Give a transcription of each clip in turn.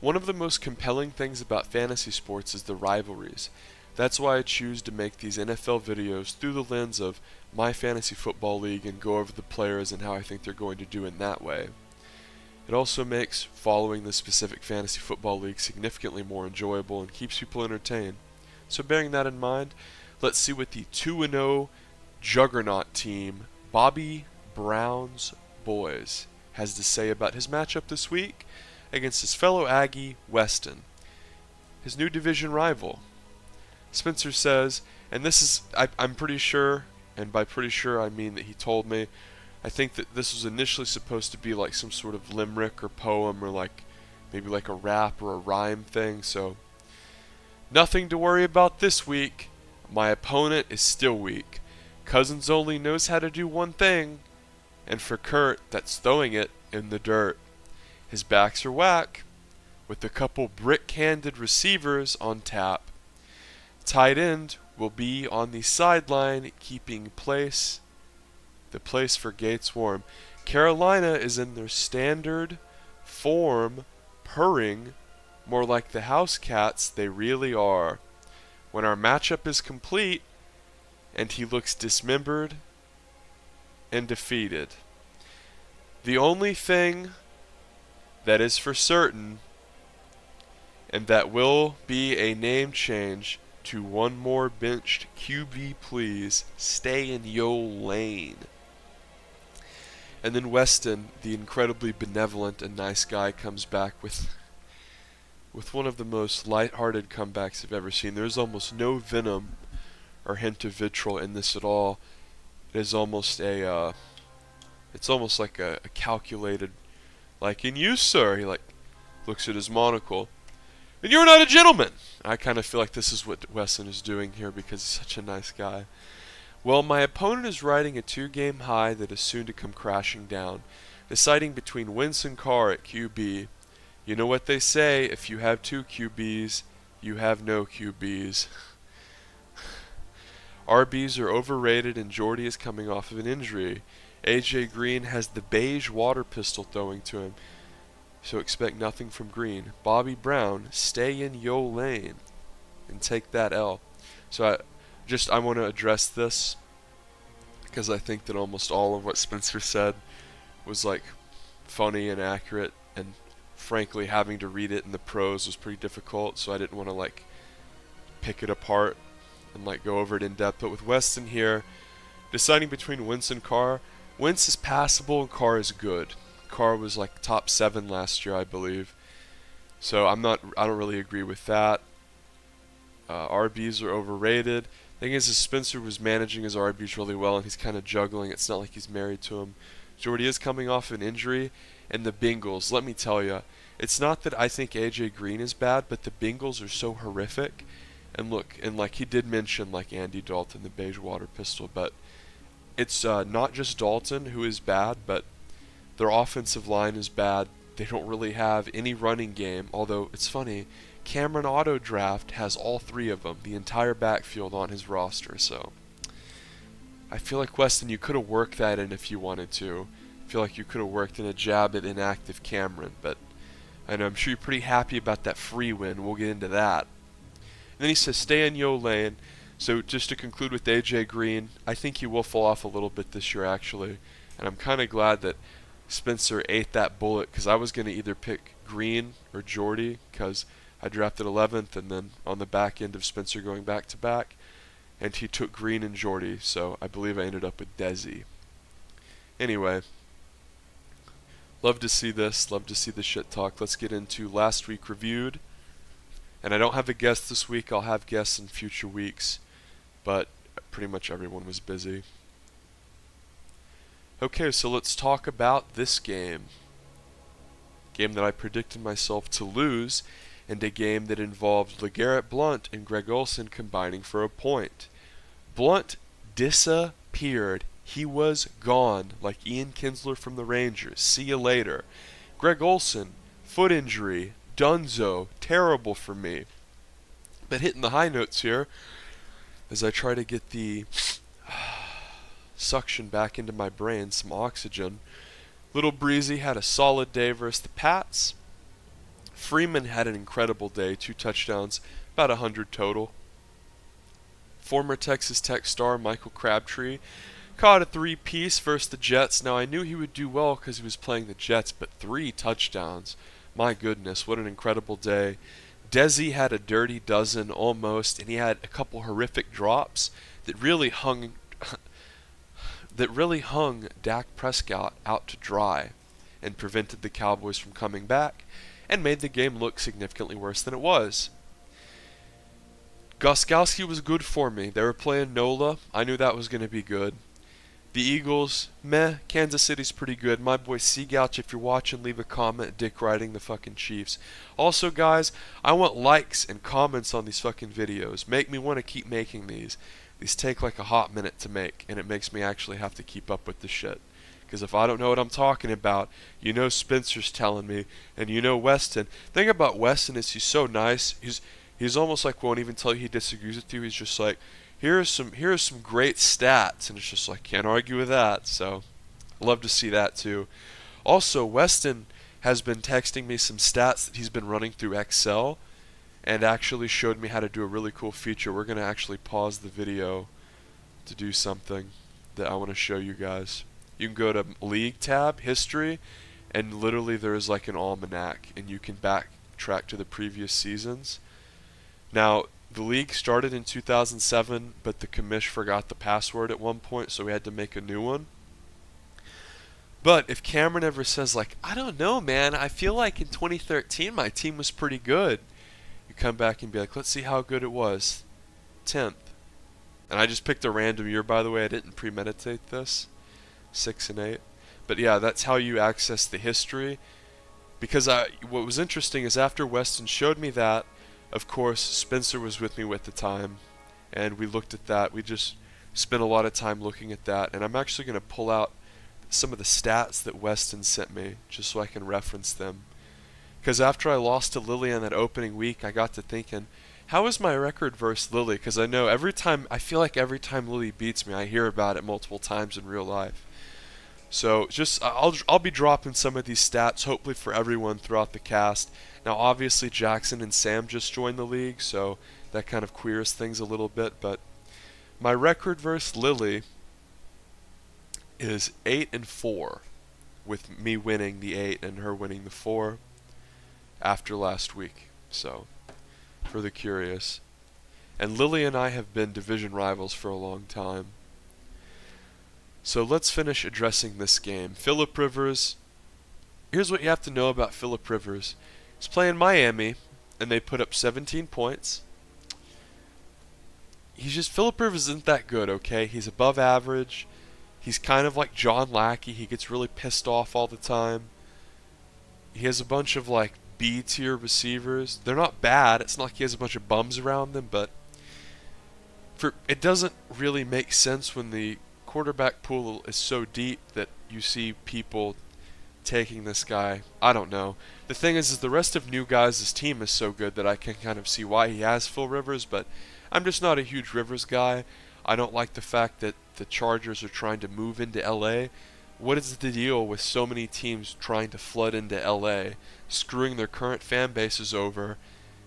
One of the most compelling things about fantasy sports is the rivalries. That's why I choose to make these NFL videos through the lens of my fantasy football league and go over the players and how I think they're going to do in that way. It also makes following the specific fantasy football league significantly more enjoyable and keeps people entertained. So bearing that in mind, let's see what the 2-0 juggernaut team, Bobby Brown's Boys, has to say about his matchup this week against his fellow Aggie, Weston, his new division rival. Spencer says, and this is, I'm pretty sure, and by pretty sure I mean that he told me, I think that this was initially supposed to be like some sort of limerick or poem or like maybe like a rap or a rhyme thing, so nothing to worry about this week. My opponent is still weak. Cousins only knows how to do one thing, and for Kurt, that's throwing it in the dirt. His backs are whack, with a couple brick-handed receivers on tap. Tight end will be on the sideline, keeping the place for Gates warm. Carolina is in their standard form, purring, more like the house cats they really are. When our matchup is complete, and he looks dismembered and defeated. The only thing that is for certain, and that will be a name change to one more benched QB, please stay in yo lane. And then Weston, the incredibly benevolent and nice guy, comes back with one of the most light-hearted comebacks I've ever seen. There's almost no venom or hint of vitriol in this at all. It is almost it's almost like a calculated, like, "In you, sir," he like looks at his monocle, "and you're not a gentleman." I kind of feel like this is what Weston is doing here because he's such a nice guy. Well, my opponent is riding a 2-game high that is soon to come crashing down, deciding between Wentz and Carr at QB. You know what they say, if you have 2 QBs, you have no QBs. RBs are overrated and Jordy is coming off of an injury. AJ Green has the beige water pistol throwing to him, so expect nothing from Green. Bobby Brown, stay in yo lane and take that L. So I want to address this because I think that almost all of what Spencer said was like funny and accurate, and frankly having to read it in the prose was pretty difficult, so I didn't want to like pick it apart and like go over it in depth. But with Weston here, deciding between Wentz and Carr, Wentz is passable and Carr is good. Carr was like top 7 last year, I believe. So I don't really agree with that. RBs are overrated. Thing is Spencer was managing his RBs really well, and he's kind of juggling. It's not like he's married to him. Jordy is coming off an injury, and the Bengals, let me tell you, it's not that I think AJ Green is bad, but the Bengals are so horrific. And look, and like he did mention like Andy Dalton, the beige water pistol, but it's not just Dalton who is bad, but their offensive line is bad. They don't really have any running game, although it's funny, Cameron Auto Draft has all 3 of them, the entire backfield on his roster, so I feel like, Weston, you could have worked that in if you wanted to. I feel like you could have worked in a jab at inactive Cameron, but I know I'm sure you're pretty happy about that free win. We'll get into that. And then he says, stay in yo lane. So just to conclude with AJ Green, I think he will fall off a little bit this year actually, and I'm kind of glad that Spencer ate that bullet, because I was going to either pick Green or Jordy because I drafted 11th, and then on the back end of Spencer going back to back, and he took Green and Jordy, so I believe I ended up with Desi. Anyway, love to see this, love to see the shit talk. Let's get into last week reviewed. And I don't have a guest this week. I'll have guests in future weeks, but pretty much everyone was busy. Okay, so let's talk about this game. Game that I predicted myself to lose, and a game that involved LeGarrette Blount and Greg Olsen combining for a point. Blount disappeared. He was gone, like Ian Kinsler from the Rangers. See you later. Greg Olsen, foot injury, dunzo, terrible for me. But hitting the high notes here as I try to get the suction back into my brain, some oxygen. Little Breezy had a solid day versus the Pats. Freeman had an incredible day, 2 touchdowns, about 100 total. Former Texas Tech star Michael Crabtree caught a 3-piece versus the Jets. Now, I knew he would do well because he was playing the Jets, but 3 touchdowns. My goodness, what an incredible day. Desi had a dirty dozen almost, and he had a couple horrific drops that really hung Dak Prescott out to dry and prevented the Cowboys from coming back and made the game look significantly worse than it was. Gostkowski was good for me. They were playing NOLA. I knew that was going to be good. The Eagles, meh. Kansas City's pretty good. My boy Seagouch, if you're watching, leave a comment. Dick riding the fucking Chiefs. Also, guys, I want likes and comments on these fucking videos. Make me want to keep making these. These take like a hot minute to make, and it makes me actually have to keep up with the shit. Because if I don't know what I'm talking about, you know Spencer's telling me, and you know Weston. The thing about Weston is he's so nice. He's almost like won't even tell you he disagrees with you. He's just like, here are some great stats, and it's just like, can't argue with that. So I love to see that too. Also, Weston has been texting me some stats that he's been running through Excel, and actually showed me how to do a really cool feature. We're gonna actually pause the video to do something that I want to show you guys. You can go to League tab, History, and literally there's like an almanac, and you can backtrack to the previous seasons. Now, the league started in 2007, but the commish forgot the password at one point, so we had to make a new one. But if Cameron ever says like, I don't know, man, I feel like in 2013 my team was pretty good, you come back and be like, let's see how good it was. 10th. And I just picked a random year, by the way. I didn't premeditate this. 6 and 8. But yeah, that's how you access the history. Because what was interesting is after Weston showed me that, of course, Spencer was with me at the time, and we looked at that. We just spent a lot of time looking at that, and I'm actually going to pull out some of the stats that Weston sent me, just so I can reference them. Because after I lost to Lily on that opening week, I got to thinking, how is my record versus Lily? Because I know I feel like every time Lily beats me, I hear about it multiple times in real life. So I'll be dropping some of these stats, hopefully for everyone throughout the cast. Now, obviously, Jackson and Sam just joined the league, so that kind of queers things a little bit. But my record versus Lily is 8-4, with me winning the 8 and her winning the 4 after last week. So, for the curious. And Lily and I have been division rivals for a long time. So let's finish addressing this game. Phillip Rivers. Here's what you have to know about Phillip Rivers. He's playing Miami, and they put up 17 points. Phillip Rivers isn't that good, okay? He's above average. He's kind of like John Lackey. He gets really pissed off all the time. He has a bunch of like B-tier receivers. They're not bad. It's not like he has a bunch of bums around them, but it doesn't really make sense when the quarterback pool is so deep that you see people taking this guy. I don't know. The thing is the rest of new guys' team is so good that I can kind of see why he has Phil Rivers, but I'm just not a huge Rivers guy. I don't like the fact that the Chargers are trying to move into LA. What is the deal with so many teams trying to flood into LA, screwing their current fan bases over,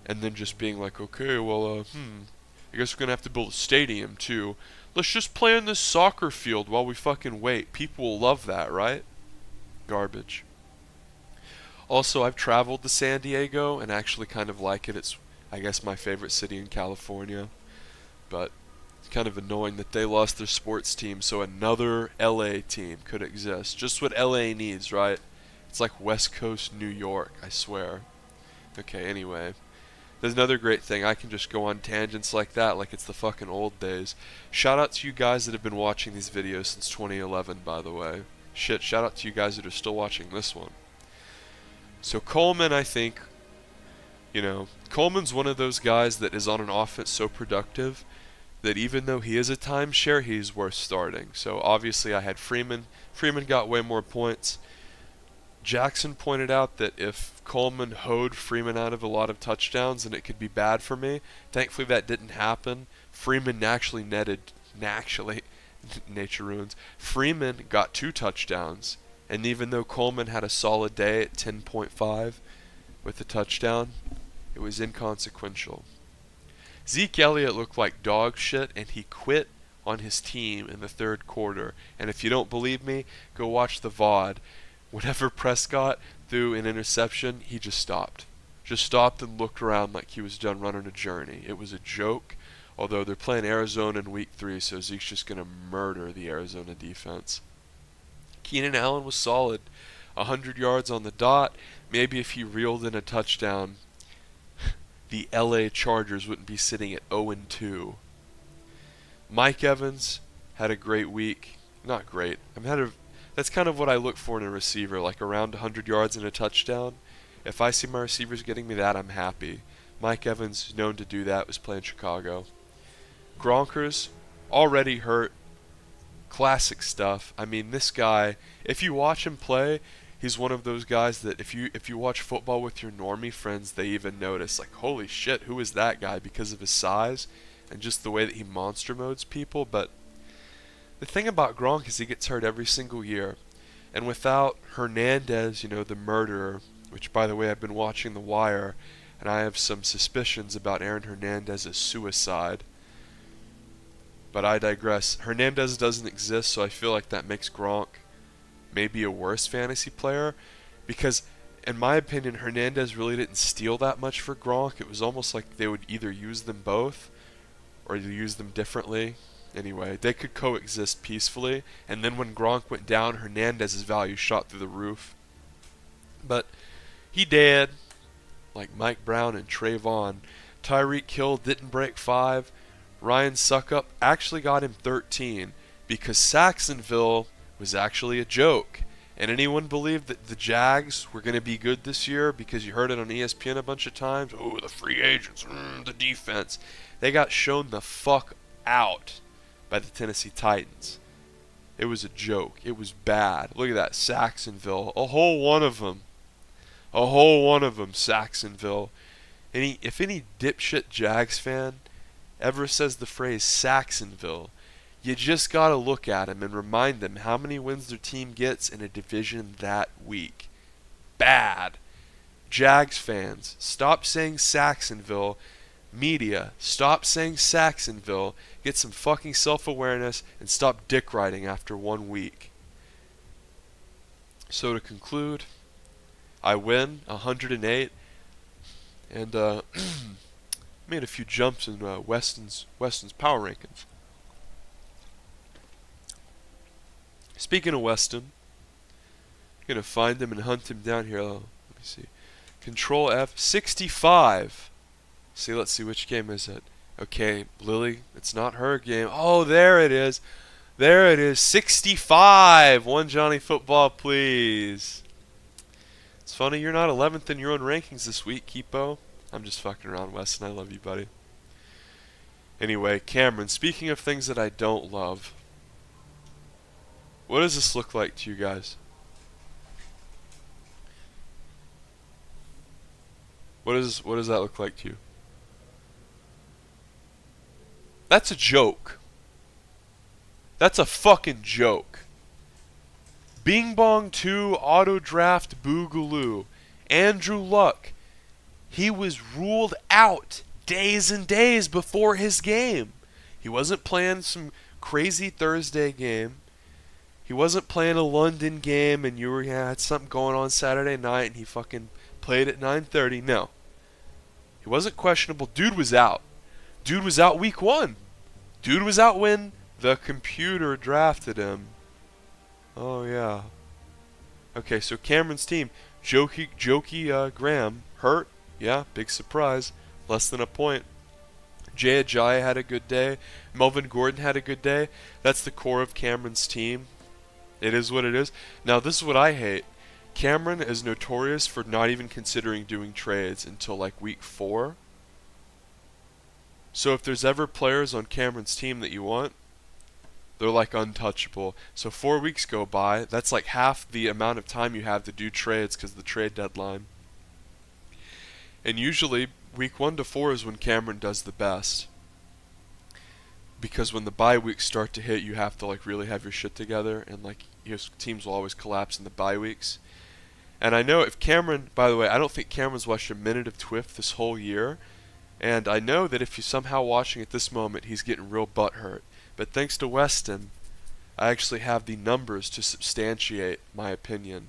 and then just being like, okay, well, I guess we're going to have to build a stadium too. Let's just play on this soccer field while we fucking wait. People will love that, right? Garbage. Also, I've traveled to San Diego and actually kind of like it. It's, I guess, my favorite city in California. But it's kind of annoying that they lost their sports team so another LA team could exist. Just what LA needs, right? It's like West Coast New York, I swear. Okay, anyway. There's another great thing. I can just go on tangents like that, like it's the fucking old days. Shout out to you guys that have been watching these videos since 2011, by the way. Shit, shout out to you guys that are still watching this one. So Coleman, I think, Coleman's one of those guys that is on an offense so productive that even though he is a timeshare, he's worth starting. So obviously I had Freeman. Freeman got way more points. Jackson pointed out that if Coleman hoed Freeman out of a lot of touchdowns, then it could be bad for me. Thankfully that didn't happen. Freeman nature ruins. Freeman got 2 touchdowns, and even though Coleman had a solid day at 10.5, with a touchdown. It was inconsequential. Zeke Elliott looked like dog shit, and he quit on his team in the third quarter. And if you don't believe me, go watch the VOD. Whenever Prescott threw an interception, he just stopped. Just stopped and looked around like he was done running a journey. It was a joke, although they're playing Arizona in week 3, so Zeke's just going to murder the Arizona defense. Keenan Allen was solid. 100 yards on the dot. Maybe if he reeled in a touchdown, the LA Chargers wouldn't be sitting at 0-2. Mike Evans had a great week. Not great. That's kind of what I look for in a receiver, like around 100 yards and a touchdown. If I see my receivers getting me that, I'm happy. Mike Evans, known to do that, was playing Chicago. Gronkers, already hurt. Classic stuff. I mean, this guy, if you watch him play, he's one of those guys that if you watch football with your normie friends, they even notice, like, holy shit, who is that guy, because of his size and just the way that he monster modes people. But the thing about Gronk is he gets hurt every single year. And without Hernandez, the murderer, which, by the way, I've been watching The Wire, and I have some suspicions about Aaron Hernandez's suicide. But I digress. Hernandez doesn't exist, so I feel like that makes Gronk maybe a worse fantasy player, because in my opinion Hernandez really didn't steal that much for Gronk. It was almost like they would either use them both or use them differently. Anyway, they could coexist peacefully, and then when Gronk went down, Hernandez's value shot through the roof. But he did, like Mike Brown and Trayvon. Tyreek Hill didn't break 5. Ryan Suckup actually got him 13 because Saxonville was actually a joke. And anyone believed that the Jags were going to be good this year because you heard it on ESPN a bunch of times? Oh, the free agents, the defense. They got shown the fuck out by the Tennessee Titans. It was a joke. It was bad. Look at that, Saxonville. A whole one of them. A whole one of them, Saxonville. If any dipshit Jags fan ever says the phrase Saxonville, you just got to look at them and remind them how many wins their team gets in a division that week. Bad. Jags fans, stop saying Saxonville. Media, stop saying Saxonville. Get some fucking self-awareness and stop dick riding after 1 week. So to conclude, I win 108 and made a few jumps in Weston's power rankings. Speaking of Weston, I'm going to find him and hunt him down here. Oh, let me see. Control F, 65. See, let's see, which game is it? Okay, Lily, it's not her game. Oh, there it is. There it is, 65. One Johnny Football, please. It's funny you're not 11th in your own rankings this week, Keepo. I'm just fucking around, Weston. I love you, buddy. Anyway, Cameron, speaking of things that I don't love, what does this look like to you guys? What does that look like to you? That's a joke. That's a fucking joke. Bing Bong 2 Auto Draft Boogaloo. Andrew Luck. He was ruled out days and days before his game. He wasn't playing some crazy Thursday game. He wasn't playing a London game and you had something going on Saturday night and he fucking played at 9:30. No. He wasn't questionable. Dude was out. Dude was out week 1. Dude was out when the computer drafted him. Oh, yeah. Okay, so Cameron's team. Jokey Graham hurt. Yeah, big surprise. Less than a point. Jay Ajayi had a good day. Melvin Gordon had a good day. That's the core of Cameron's team. It is what it is. Now, this is what I hate. Cameron is notorious for not even considering doing trades until like week 4. So if there's ever players on Cameron's team that you want, they're like untouchable. So 4 weeks go by. That's like half the amount of time you have to do trades because of the trade deadline. And usually week 1 to 4 is when Cameron does the best. Because when the bye weeks start to hit, you have to like really have your shit together, and like your teams will always collapse in the bye weeks. And I know if Cameron, by the way, I don't think Cameron's watched a minute of TWIF this whole year. And I know that if he's somehow watching at this moment, he's getting real butthurt. But thanks to Weston, I actually have the numbers to substantiate my opinion.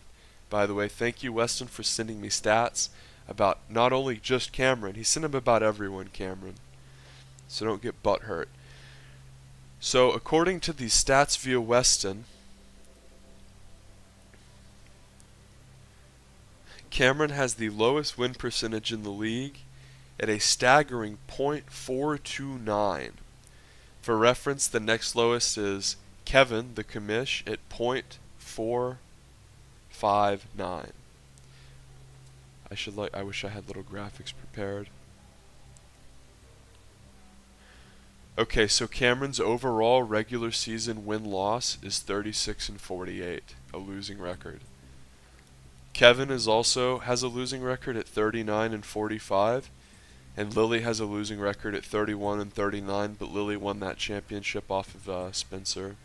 By the way, thank you, Weston, for sending me stats about not only just Cameron. He sent them about everyone, Cameron. So don't get butthurt. So according to these stats via Weston, Cameron has the lowest win percentage in the league at a staggering .429. For reference, the next lowest is Kevin, the commish, at .459. I wish I had little graphics prepared. Okay, so Cameron's overall regular season win-loss is 36-48, a losing record. Kevin has a losing record at 39-45, and Lily has a losing record at 31-39, but Lily won that championship off of Spencer.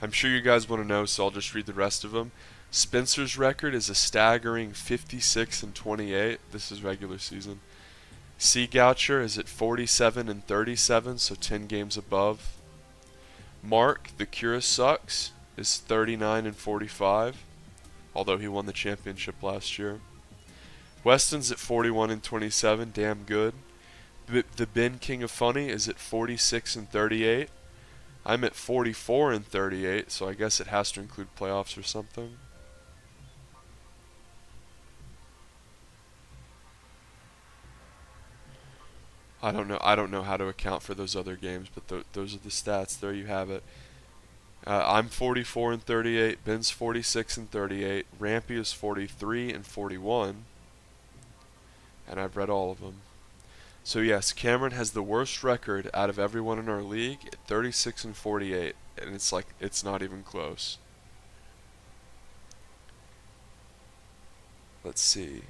I'm sure you guys want to know, so I'll just read the rest of them. Spencer's record is a staggering 56-28. This is regular season. C. Goucher is at 47-37, so 10 games above. Mark, the Cura Sucks, is 39-45, although he won the championship last year. Weston's at 41-27, damn good. The Ben King of Funny is at 46-38. I'm at 44-38, so I guess it has to include playoffs or something. I don't know how to account for those other games, but those are the stats. There you have it. I'm 44-38. Ben's 46-38. Rampy is 43-41. And I've read all of them. So yes, Cameron has the worst record out of everyone in our league at 36-48, and it's not even close. Let's see.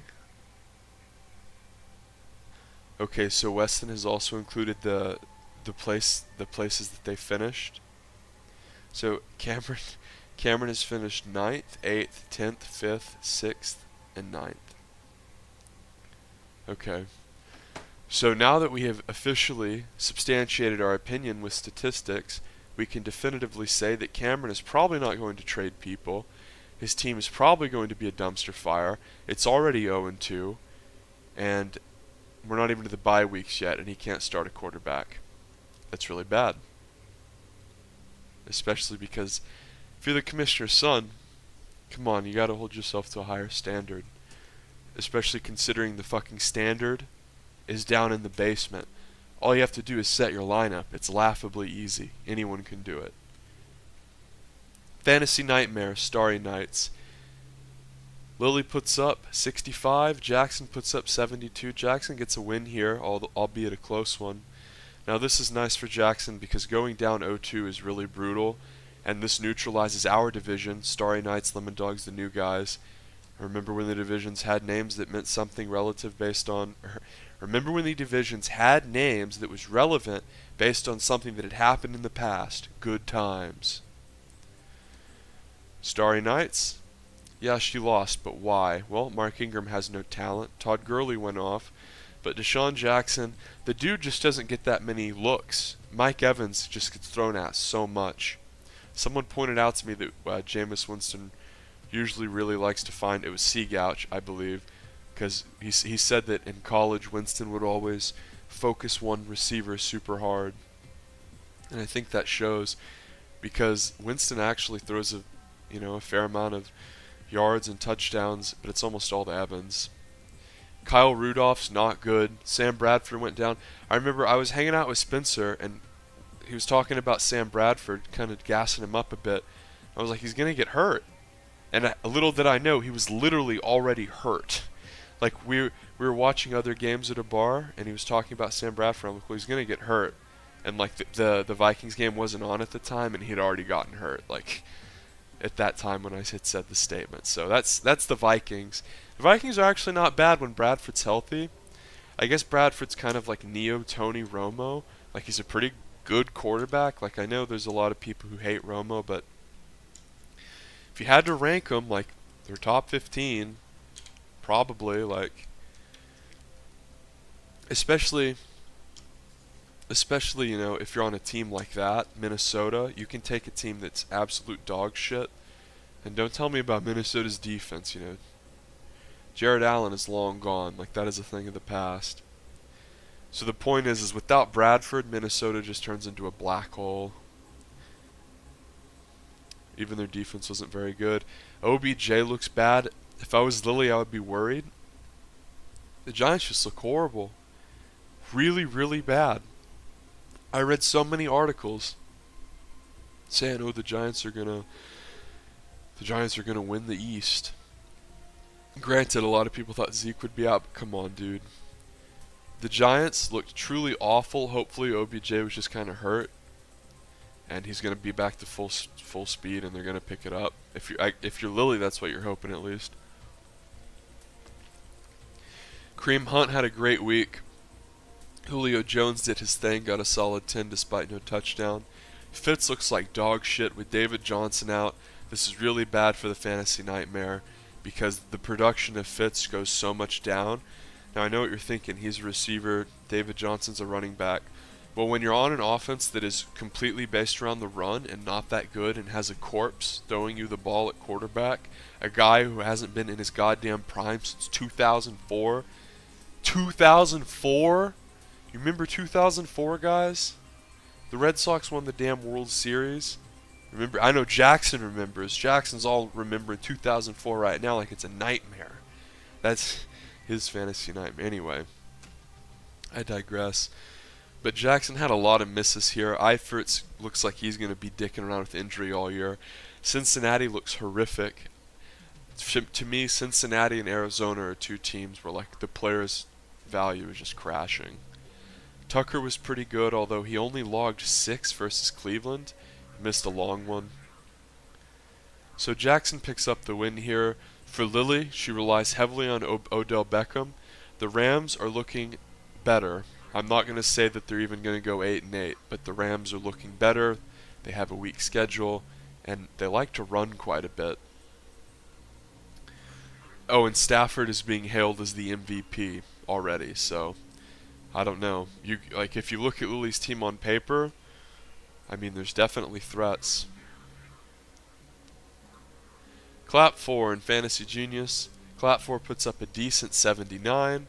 Okay, so Weston has also included the places that they finished. So Cameron has finished 9th, 8th, 10th, 5th, 6th, and 9th. Okay. So now that we have officially substantiated our opinion with statistics, we can definitively say that Cameron is probably not going to trade people. His team is probably going to be a dumpster fire. It's already 0-2, and we're not even to the bye weeks yet, and he can't start a quarterback. That's really bad. Especially because if you're the commissioner's son, come on, you gotta hold yourself to a higher standard. Especially considering the fucking standard is down in the basement. All you have to do is set your lineup. It's laughably easy. Anyone can do it. Fantasy Nightmare, Starry Nights. Lily puts up 65. Jackson puts up 72. Jackson gets a win here, albeit a close one. Now this is nice for Jackson because going down 0-2 is really brutal, and this neutralizes our division, Starry Nights, Lemondogs, the new guys. Remember when the divisions had names that meant something relative based on... Remember when the divisions had names that was relevant based on something that had happened in the past. Good times. Starry Nights. Yeah, she lost, but why? Well, Mark Ingram has no talent. Todd Gurley went off. But Deshaun Jackson, the dude just doesn't get that many looks. Mike Evans just gets thrown at so much. Someone pointed out to me that Jameis Winston usually really likes to find... It was Seagouch, I believe. Because he said that in college, Winston would always focus one receiver super hard. And I think that shows because Winston actually throws a fair amount of yards and touchdowns, but it's almost all to Evans. Kyle Rudolph's not good. Sam Bradford went down. I remember I was hanging out with Spencer, and he was talking about Sam Bradford, kind of gassing him up a bit. I was like, he's going to get hurt. And little did I know, he was literally already hurt. Like, we were watching other games at a bar, and he was talking about Sam Bradford. I'm like, well, he's going to get hurt. And, like, the Vikings game wasn't on at the time, and he had already gotten hurt, like, at that time when I had said the statement. So that's the Vikings. The Vikings are actually not bad when Bradford's healthy. I guess Bradford's kind of like Neo Tony Romo. Like, he's a pretty good quarterback. Like, I know there's a lot of people who hate Romo, but if you had to rank them, like, they're top 15, probably. Like, especially you know, if you're on a team like that, Minnesota, you can take a team that's absolute dog shit. And don't tell me about Minnesota's defense. You know, Jared Allen is long gone. Like, that is a thing of the past. So the point is without Bradford, Minnesota just turns into a black hole. Even their defense wasn't very good. OBJ looks bad. If I was Lily, I would be worried. The Giants just look horrible. Really, really bad. I read so many articles saying, "Oh, the Giants are gonna win the East." Granted, a lot of people thought Zeke would be out, but come on, dude. The Giants looked truly awful. Hopefully, OBJ was just kind of hurt, and he's gonna be back to full speed, and they're gonna pick it up. If you're Lily, that's what you're hoping at least. Kareem Hunt had a great week. Julio Jones did his thing, got a solid 10 despite no touchdown. Fitz looks like dog shit with David Johnson out. This is really bad for the fantasy nightmare because the production of Fitz goes so much down. Now I know what you're thinking. He's a receiver. David Johnson's a running back. Well, when you're on an offense that is completely based around the run and not that good and has a corpse throwing you the ball at quarterback, a guy who hasn't been in his goddamn prime since 2004. 2004? You remember 2004, guys? The Red Sox won the damn World Series. Remember? I know Jackson remembers. Jackson's all remembering 2004 right now like it's a nightmare. That's his fantasy nightmare. Anyway, I digress. But Jackson had a lot of misses here. Eifert looks like he's going to be dicking around with injury all year. Cincinnati looks horrific. To me, Cincinnati and Arizona are two teams where like the players' value is just crashing. Tucker was pretty good, although he only logged 6 versus Cleveland. Missed a long one. So Jackson picks up the win here. For Lily, she relies heavily on Odell Beckham. The Rams are looking better. I'm not going to say that they're even going to go 8-8, but the Rams are looking better. They have a weak schedule, and they like to run quite a bit. Oh, and Stafford is being hailed as the MVP already, so I don't know. If you look at Lily's team on paper, I mean, there's definitely threats. Clap 4 in Fantasy Genius. Clap 4 puts up a decent 79.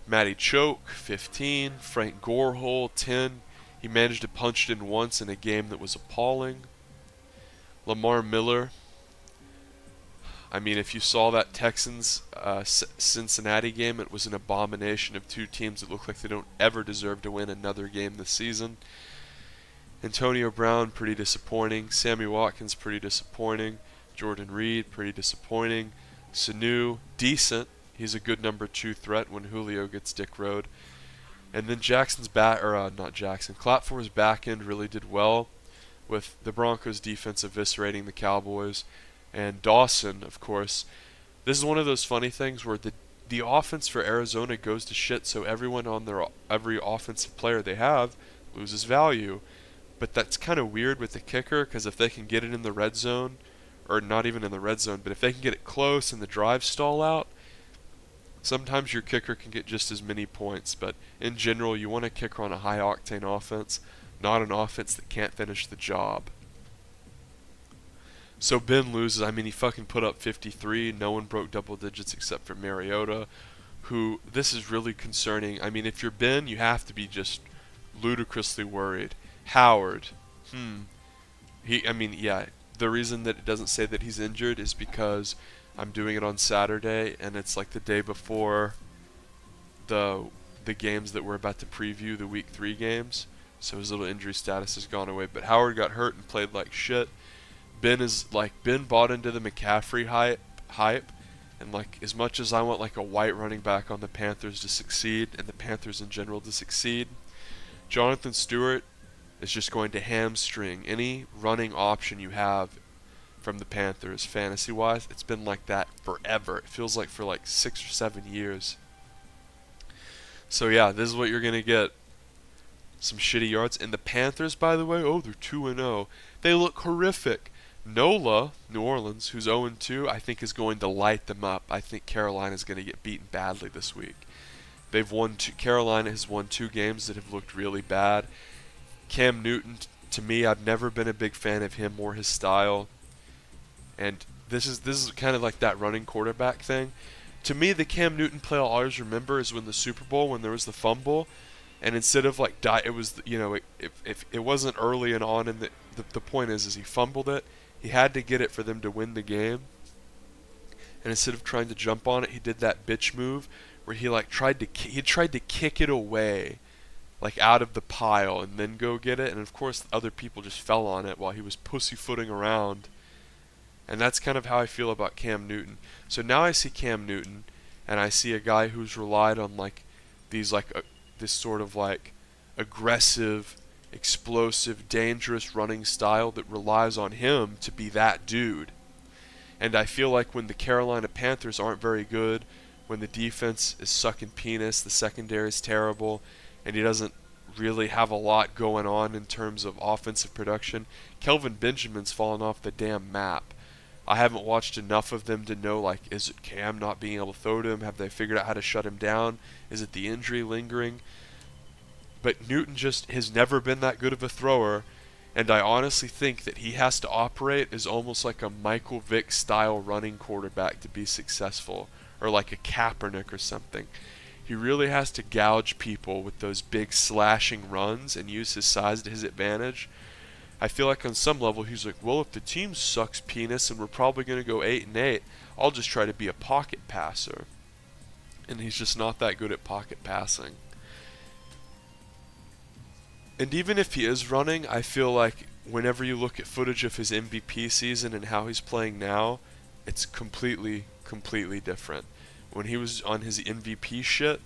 Matty Choke, 15. Frank Gorehole, 10. He managed to punch it in once in a game that was appalling. Lamar Miller. I mean, if you saw that Texans Cincinnati game, it was an abomination of two teams that look like they don't ever deserve to win another game this season. Antonio Brown, pretty disappointing. Sammy Watkins, pretty disappointing. Jordan Reed, pretty disappointing. Sanu, decent. He's a good number 2 threat when Julio gets Dick Road. And then Clap 4's back end really did well with the Broncos defense eviscerating the Cowboys. And Dawson, of course. This is one of those funny things where the offense for Arizona goes to shit, so everyone on every offensive player they have loses value. But that's kind of weird with the kicker, because if they can get it in the red zone, or not even in the red zone, but if they can get it close and the drive stall out, sometimes your kicker can get just as many points. But in general, you want a kicker on a high-octane offense, not an offense that can't finish the job. So Ben loses. I mean, he fucking put up 53. No one broke double digits except for Mariota, who, this is really concerning. I mean, if you're Ben, you have to be just ludicrously worried. Howard, the reason that it doesn't say that he's injured is because I'm doing it on Saturday, and it's like the day before the games that we're about to preview, the Week 3 games, so his little injury status has gone away. But Howard got hurt and played like shit. Ben bought into the McCaffrey hype, and like as much as I want like a white running back on the Panthers to succeed, and the Panthers in general to succeed, Jonathan Stewart is just going to hamstring any running option you have from the Panthers fantasy-wise. It's been like that forever. It feels like for like 6 or 7 years. So yeah, this is what you're going to get. Some shitty yards. And the Panthers, by the way, they're 2-0. They look horrific. Nola, New Orleans, who's 0-2, I think is going to light them up. I think Carolina's going to get beaten badly this week. Carolina has won 2 games that have looked really bad. Cam Newton, to me, I've never been a big fan of him or his style. And this is kind of like that running quarterback thing. To me, the Cam Newton play I'll always remember is when the Super Bowl, when there was the fumble, and instead of like it was, you know, if it wasn't early and on, and the point is he fumbled it. He had to get it for them to win the game. And instead of trying to jump on it, he did that bitch move where he tried to kick it away, like out of the pile, and then go get it. And of course, other people just fell on it while he was pussyfooting around. And that's kind of how I feel about Cam Newton. So now I see Cam Newton, and I see a guy who's relied on this sort of like aggressive, explosive, dangerous running style that relies on him to be that dude. And I feel like when the Carolina Panthers aren't very good, when the defense is sucking penis, the secondary is terrible, and he doesn't really have a lot going on in terms of offensive production, Kelvin Benjamin's fallen off the damn map. I haven't watched enough of them to know, like, is it Cam not being able to throw to him? Have they figured out how to shut him down? Is it the injury lingering? But Newton just has never been that good of a thrower, and I honestly think that he has to operate as almost like a Michael Vick style running quarterback to be successful, or like a Kaepernick or something. He really has to gouge people with those big slashing runs and use his size to his advantage. I feel like on some level he's like, well, if the team sucks penis and we're probably going to go 8-8, I'll just try to be a pocket passer. And he's just not that good at pocket passing. And even if he is running, I feel like whenever you look at footage of his MVP season and how he's playing now, it's completely different. When he was on his MVP shit,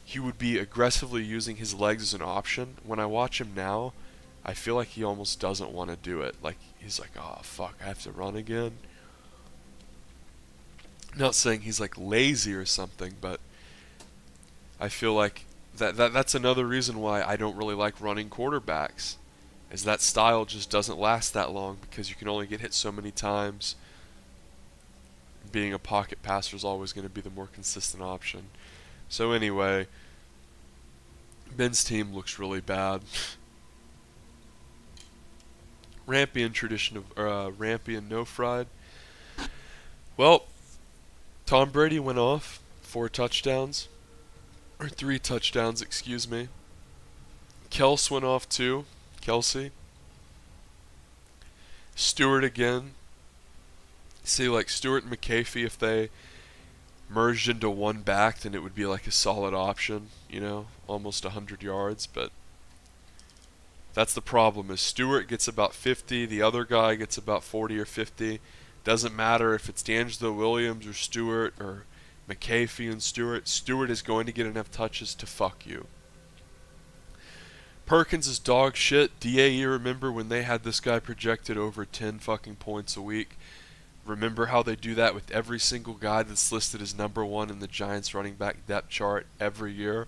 he would be aggressively using his legs as an option. When I watch him now, I feel like he almost doesn't want to do it. Like, he's like, oh, fuck, I have to run again. Not saying he's like lazy or something, but I feel like that's another reason why I don't really like running quarterbacks, is that style just doesn't last that long because you can only get hit so many times. Being a pocket passer is always going to be the more consistent option. So anyway, Ben's team looks really bad. Rampy and no fried. Well, Tom Brady went off 4 touchdowns. Or 3 touchdowns, excuse me. Kels went off 2. Kelsey. Stewart again. See, like Stewart and McAfee, if they merged into one back, then it would be like a solid option, you know, almost 100 yards. But that's the problem, is Stewart gets about 50, the other guy gets about 40 or 50. Doesn't matter if it's D'Angelo Williams or Stewart or McAfee and Stewart. Stewart is going to get enough touches to fuck you. Perkins is dog shit. DAE, remember when they had this guy projected over 10 fucking points a week? Remember how they do that with every single guy that's listed as number 1 in the Giants running back depth chart every year?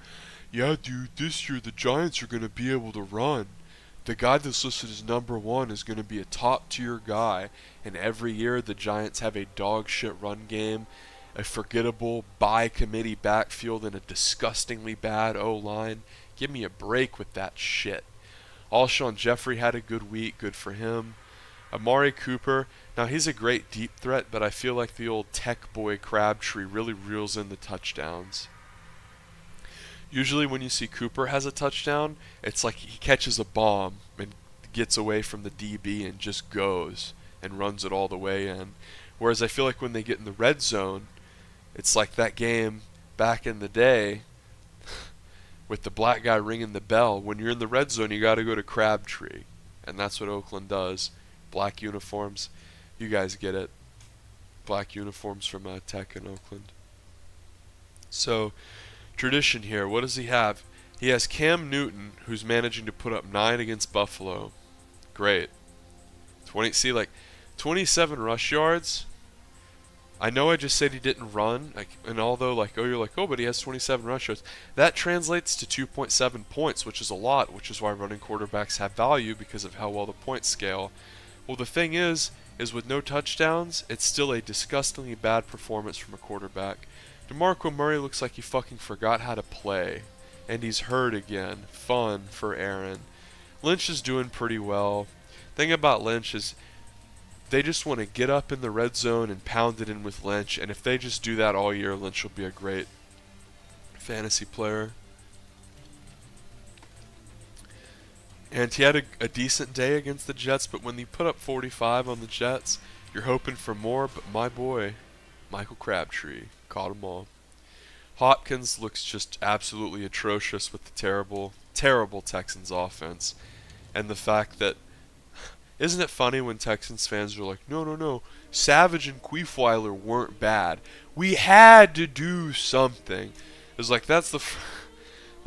Yeah, dude, this year the Giants are going to be able to run. The guy that's listed as number 1 is going to be a top tier guy, and every year the Giants have a dog shit run game, a forgettable by committee backfield, and a disgustingly bad O-line. Give me a break with that shit. Alshon Jeffrey had a good week, good for him. Amari Cooper, now he's a great deep threat, but I feel like the old tech boy Crabtree really reels in the touchdowns. Usually when you see Cooper has a touchdown, it's like he catches a bomb and gets away from the DB and just goes and runs it all the way in. Whereas I feel like when they get in the red zone, it's like that game back in the day with the black guy ringing the bell. When you're in the red zone, you got to go to Crabtree. And that's what Oakland does. Black uniforms. You guys get it. Black uniforms from Tech in Oakland. So, tradition here. What does he have? He has Cam Newton, who's managing to put up 9 against Buffalo. Great. 27 rush yards. I know I just said he didn't run, and although you're like, oh, but he has 27 rush yards, that translates to 2.7 points, which is a lot, which is why running quarterbacks have value because of how well the points scale. Well, the thing is with no touchdowns, it's still a disgustingly bad performance from a quarterback. DeMarco Murray looks like he fucking forgot how to play, and he's hurt again. Fun for Aaron. Lynch is doing pretty well. Thing about Lynch is they just want to get up in the red zone and pound it in with Lynch, and if they just do that all year, Lynch will be a great fantasy player. And he had a decent day against the Jets, but when he put up 45 on the Jets, you're hoping for more, but my boy, Michael Crabtree, caught them all. Hopkins looks just absolutely atrocious with the terrible, terrible Texans offense. And the fact that, isn't it funny when Texans fans are like, no, Savage and Queefweiler weren't bad. We had to do something. It was like, let's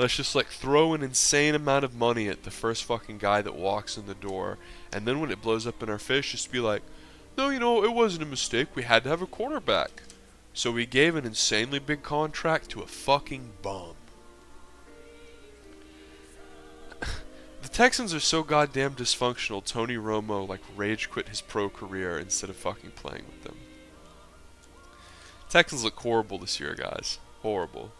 just like throw an insane amount of money at the first fucking guy that walks in the door. And then when it blows up in our face, just be like, no, it wasn't a mistake. We had to have a quarterback. So we gave an insanely big contract to a fucking bum. The Texans are so goddamn dysfunctional, Tony Romo like rage quit his pro career instead of fucking playing with them. Texans look horrible this year, guys. Horrible.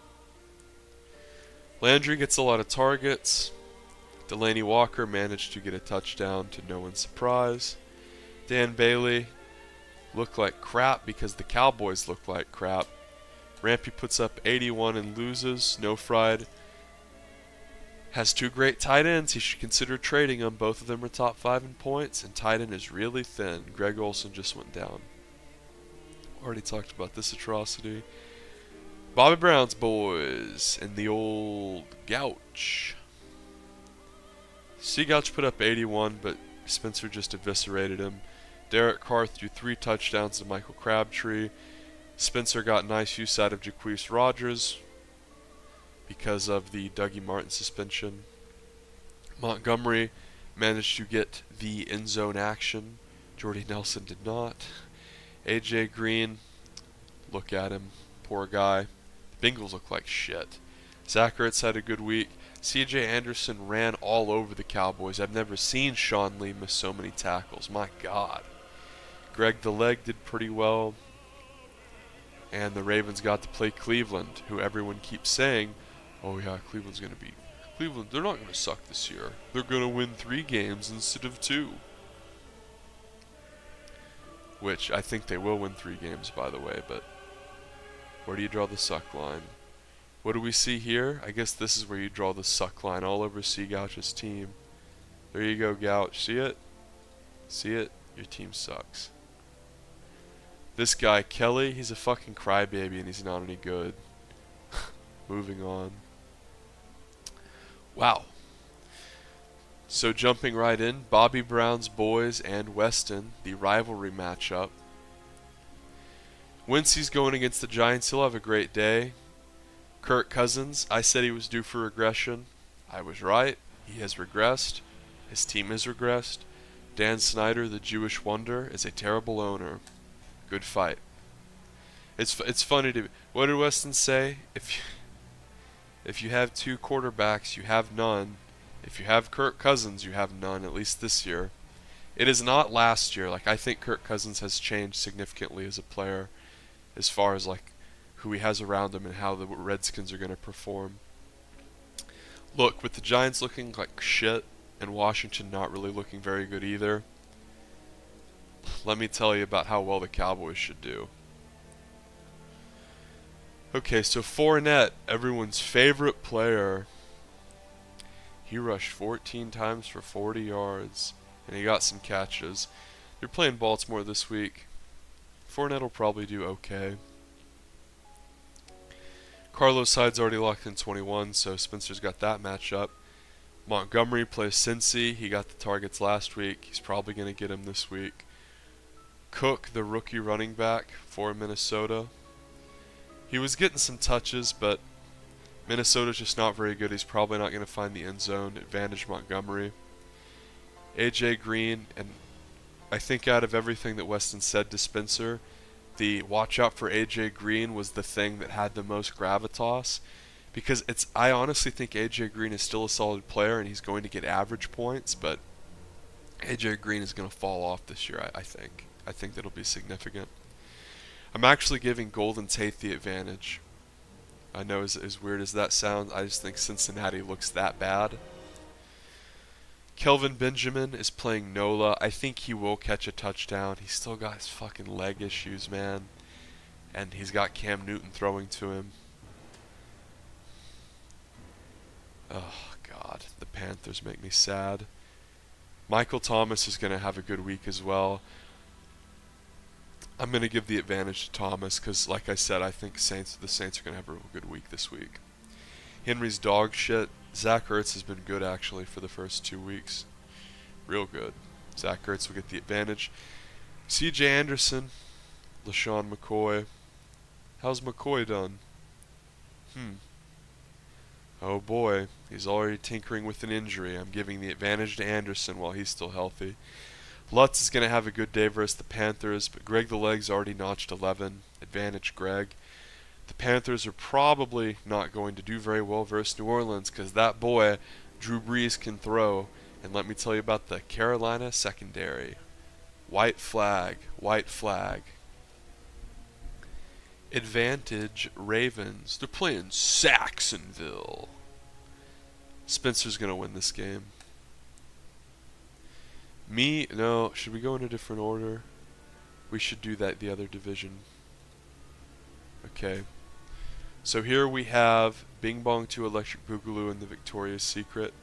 Landry gets a lot of targets. Delaney Walker managed to get a touchdown to no one's surprise. Dan Bailey looked like crap because the Cowboys look like crap. Rampy puts up 81 and loses. No Fried has two great tight ends. He should consider trading them. Both of them are top 5 in points, and tight end is really thin. Greg Olsen just went down. Already talked about this atrocity. Bobby Brown's boys and the old Gouch. Seagouch put up 81, but Spencer just eviscerated him. Derek Carr threw 3 touchdowns to Michael Crabtree. Spencer got nice use out of Jaquise Rogers because of the Dougie Martin suspension. Montgomery managed to get the end zone action. Jordy Nelson did not. AJ Green, look at him, poor guy. The Bengals look like shit. Zach Ertz had a good week. CJ Anderson ran all over the Cowboys. I've never seen Sean Lee miss so many tackles. My God. Greg the Leg did pretty well. And the Ravens got to play Cleveland, who everyone keeps saying, oh yeah, Cleveland's going to be... Cleveland, they're not going to suck this year. They're going to win 3 games instead of 2. Which, I think they will win 3 games, by the way, but... where do you draw the suck line? What do we see here? I guess this is where you draw the suck line all over Seagouch's team. There you go, Gouch. See it? See it? Your team sucks. This guy, Kelly, he's a fucking crybaby and he's not any good. Moving on. Wow. So jumping right in, Bobby Brown's boys and Weston, the rivalry matchup. Wincy's going against the Giants. He'll have a great day. Kirk Cousins, I said he was due for regression. I was right. He has regressed. His team has regressed. Dan Snyder, the Jewish wonder, is a terrible owner. Good fight. It's funny to... What did Weston say? If you have 2 quarterbacks, you have none. If you have Kirk Cousins, you have none, at least this year. It is not last year. Like, I think Kirk Cousins has changed significantly as a player as far as, like, who he has around him and how the Redskins are going to perform. Look, with the Giants looking like shit and Washington not really looking very good either, let me tell you about how well the Cowboys should do. Okay, so Fournette, everyone's favorite player, he rushed 14 times for 40 yards, and he got some catches. They're playing Baltimore this week. Fournette will probably do okay. Carlos Hyde's already locked in 21, so Spencer's got that matchup. Montgomery plays Cincy. He got the targets last week. He's probably going to get him this week. Cook, the rookie running back for Minnesota. He was getting some touches, but Minnesota's just not very good. He's probably not going to find the end zone. Advantage Montgomery. AJ Green, and I think out of everything that Weston said to Spencer, the watch out for AJ Green was the thing that had the most gravitas, because I honestly think AJ Green is still a solid player and he's going to get average points, but AJ Green is going to fall off this year, I think. I think that'll be significant. I'm actually giving Golden Tate the advantage. I know as weird as that sounds, I just think Cincinnati looks that bad. Kelvin Benjamin is playing Nola. I think he will catch a touchdown. He's still got his fucking leg issues, man. And he's got Cam Newton throwing to him. Oh, God. The Panthers make me sad. Michael Thomas is going to have a good week as well. I'm going to give the advantage to Thomas because, like I said, I think the Saints are going to have a real good week this week. Henry's dog shit. Zach Ertz has been good, actually, for the first 2 weeks. Real good. Zach Ertz will get the advantage. C.J. Anderson. LaShawn McCoy. How's McCoy done? Oh boy, he's already tinkering with an injury. I'm giving the advantage to Anderson while he's still healthy. Lutz is going to have a good day versus the Panthers, but Greg the Leg's already notched 11. Advantage Greg. The Panthers are probably not going to do very well versus New Orleans because that boy, Drew Brees, can throw. And let me tell you about the Carolina secondary. White flag, white flag. Advantage Ravens. They're playing Saxonville. Spencer's going to win this game. No, should we go in a different order? We should do that the other division. Okay. So here we have Bing Bong 2 Electric Boogaloo and the Victoria's Secret.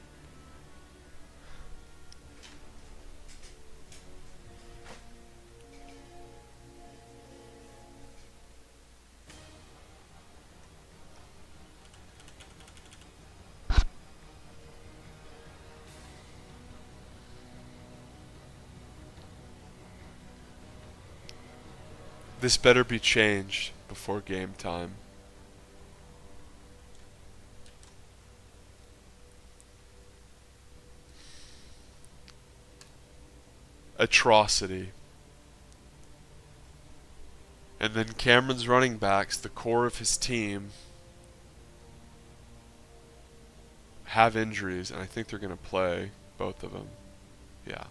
This better be changed before game time. Atrocity. And then Cameron's running backs, the core of his team, have injuries, and I think they're going to play both of them. Yeah.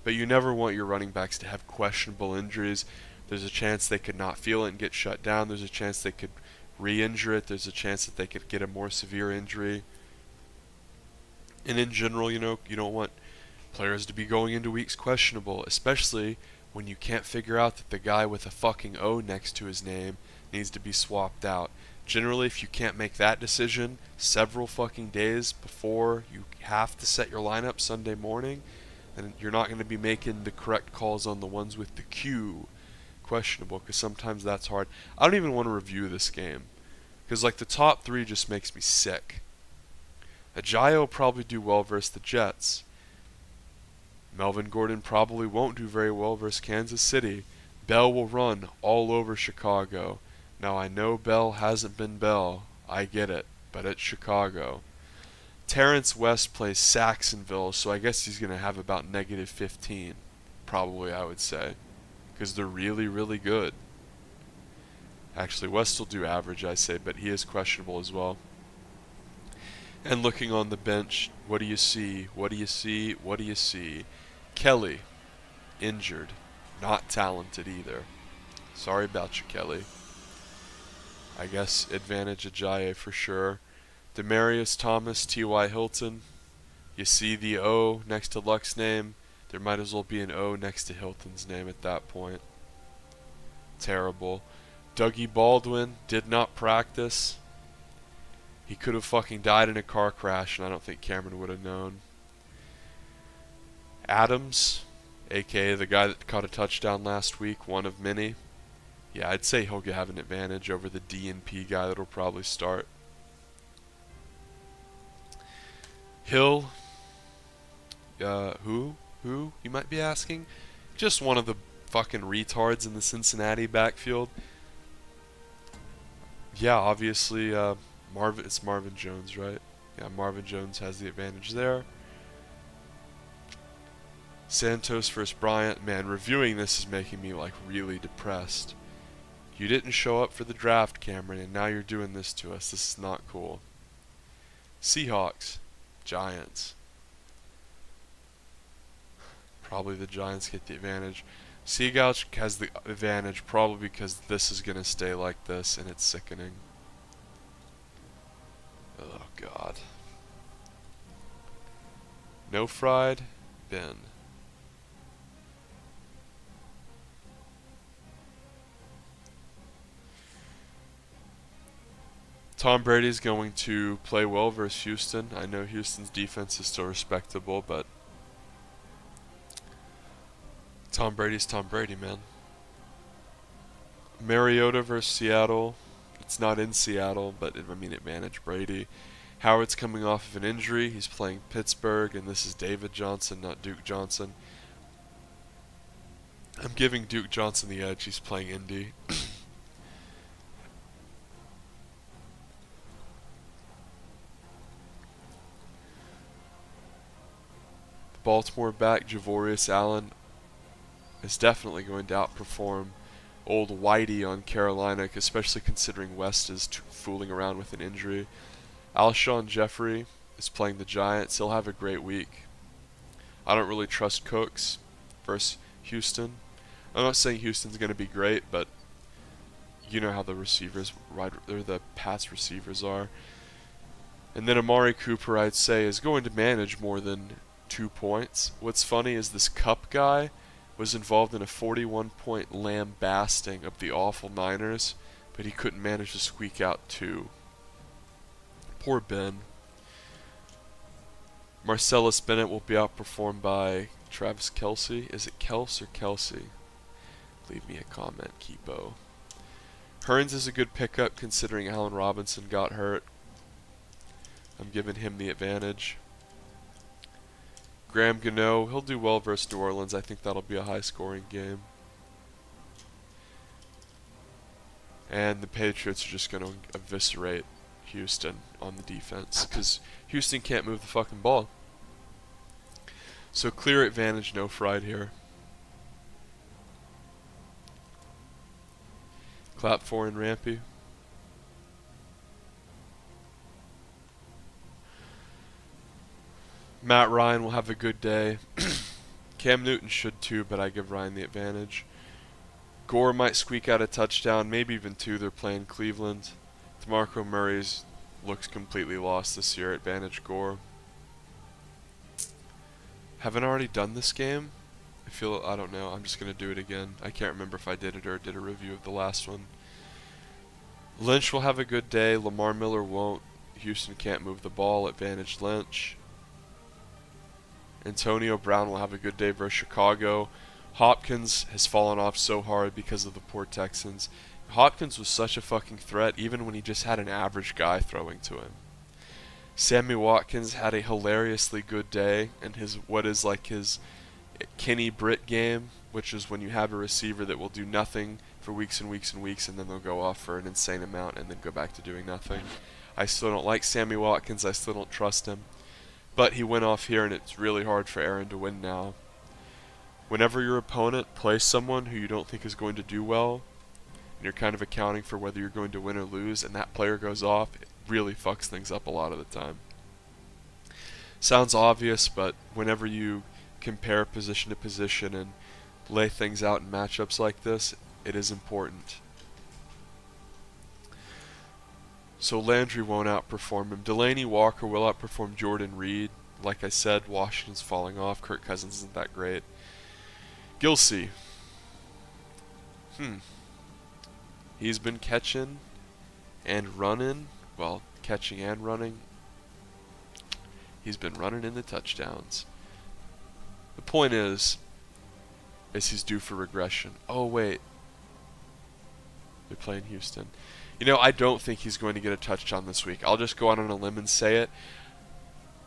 But you never want your running backs to have questionable injuries. There's a chance they could not feel it and get shut down. There's a chance they could re-injure it. There's a chance that they could get a more severe injury. And in general, you don't want players to be going into weeks questionable, especially when you can't figure out that the guy with a fucking O next to his name needs to be swapped out. Generally, if you can't make that decision several fucking days before you have to set your lineup Sunday morning, then you're not going to be making the correct calls on the ones with the Q questionable, because sometimes that's hard. I don't even want to review this game because like the top 3 just makes me sick. Ajayi will probably do well versus the Jets. Melvin Gordon probably won't do very well versus Kansas City. Bell will run all over Chicago. Now I know Bell hasn't been Bell. I get it, but it's Chicago. Terrence West plays Saxonville, so I guess he's going to have about negative 15. Probably, I would say. Because they're really, really good. Actually, West will do average, I say, but he is questionable as well. And looking on the bench, what do you see? What do you see? What do you see? Kelly, injured. Not talented either. Sorry about you, Kelly. I guess advantage Ajayi for sure. Demarius Thomas, T.Y. Hilton. You see the O next to Luck's name. There might as well be an O next to Hilton's name at that point. Terrible. Dougie Baldwin did not practice. He could have fucking died in a car crash, and I don't think Cameron would have known. Adams, a.k.a. the guy that caught a touchdown last week, one of many. Yeah, I'd say he'll have an advantage over the D&P guy that'll probably start. Hill, who, you might be asking? Just one of the fucking retards in the Cincinnati backfield. Yeah, obviously, it's Marvin Jones, right? Yeah, Marvin Jones has the advantage there. Santos versus Bryant. Man, reviewing this is making me, like, really depressed. You didn't show up for the draft, Cameron, and now you're doing this to us. This is not cool. Seahawks. Giants. Probably the Giants get the advantage. Seagouch has the advantage probably because this is going to stay like this and it's sickening. Oh god. No fried, Ben. Tom Brady's going to play well versus Houston. I know Houston's defense is still respectable, but Tom Brady's Tom Brady, man. Mariota versus Seattle. It's not in Seattle, but it managed Brady. Howard's coming off of an injury. He's playing Pittsburgh, and this is David Johnson, not Duke Johnson. I'm giving Duke Johnson the edge. He's playing Indy. Baltimore back Javorius Allen is definitely going to outperform old Whitey on Carolina, especially considering West is fooling around with an injury. Alshon Jeffrey is playing the Giants. He'll have a great week. I don't really trust Cooks versus Houston. I'm not saying Houston's going to be great, but you know how the receivers, the Pats receivers are. And then Amari Cooper, I'd say, is going to manage more than 2 points. What's funny is this Cup guy was involved in a 41-point lambasting of the awful Niners, but he couldn't manage to squeak out 2. Poor Ben. Marcellus Bennett will be outperformed by Travis Kelce. Is it Kels or Kelsey? Leave me a comment, Keepo. Hearns is a good pickup considering Allen Robinson got hurt. I'm giving him the advantage. Graham Gano, he'll do well versus New Orleans. I think that'll be a high-scoring game. And the Patriots are just going to eviscerate Houston on the defense because Houston can't move the fucking ball. So clear advantage, no fried here. Clap for and Rampy. Matt Ryan will have a good day. Cam Newton should too, but I give Ryan the advantage. Gore might squeak out a touchdown, maybe even 2. They're playing Cleveland. DeMarco Murray's looks completely lost this year. Advantage Gore. Haven't I already done this game? I don't know. I'm just going to do it again. I can't remember if I did it or did a review of the last one. Lynch will have a good day. Lamar Miller won't. Houston can't move the ball. Advantage Lynch. Antonio Brown will have a good day versus Chicago. Hopkins has fallen off so hard because of the poor Texans. Hopkins was such a fucking threat even when he just had an average guy throwing to him. Sammy Watkins had a hilariously good day, and his Kenny Britt game, which is when you have a receiver that will do nothing for weeks and weeks and weeks, and then they'll go off for an insane amount and then go back to doing nothing. I still don't like Sammy Watkins. I still don't trust him. But he went off here, and it's really hard for Aaron to win now. Whenever your opponent plays someone who you don't think is going to do well, and you're kind of accounting for whether you're going to win or lose, and that player goes off, it really fucks things up a lot of the time. Sounds obvious, but whenever you compare position to position and lay things out in matchups like this, it is important. So Landry won't outperform him. Delaney Walker will outperform Jordan Reed. Like I said, Washington's falling off. Kirk Cousins isn't that great. Gilsey. He's been catching and running. Well, catching and running. He's been running in the touchdowns. The point is he's due for regression. Oh, wait. They're playing Houston. You know, I don't think he's going to get a touchdown this week. I'll just go out on a limb and say it.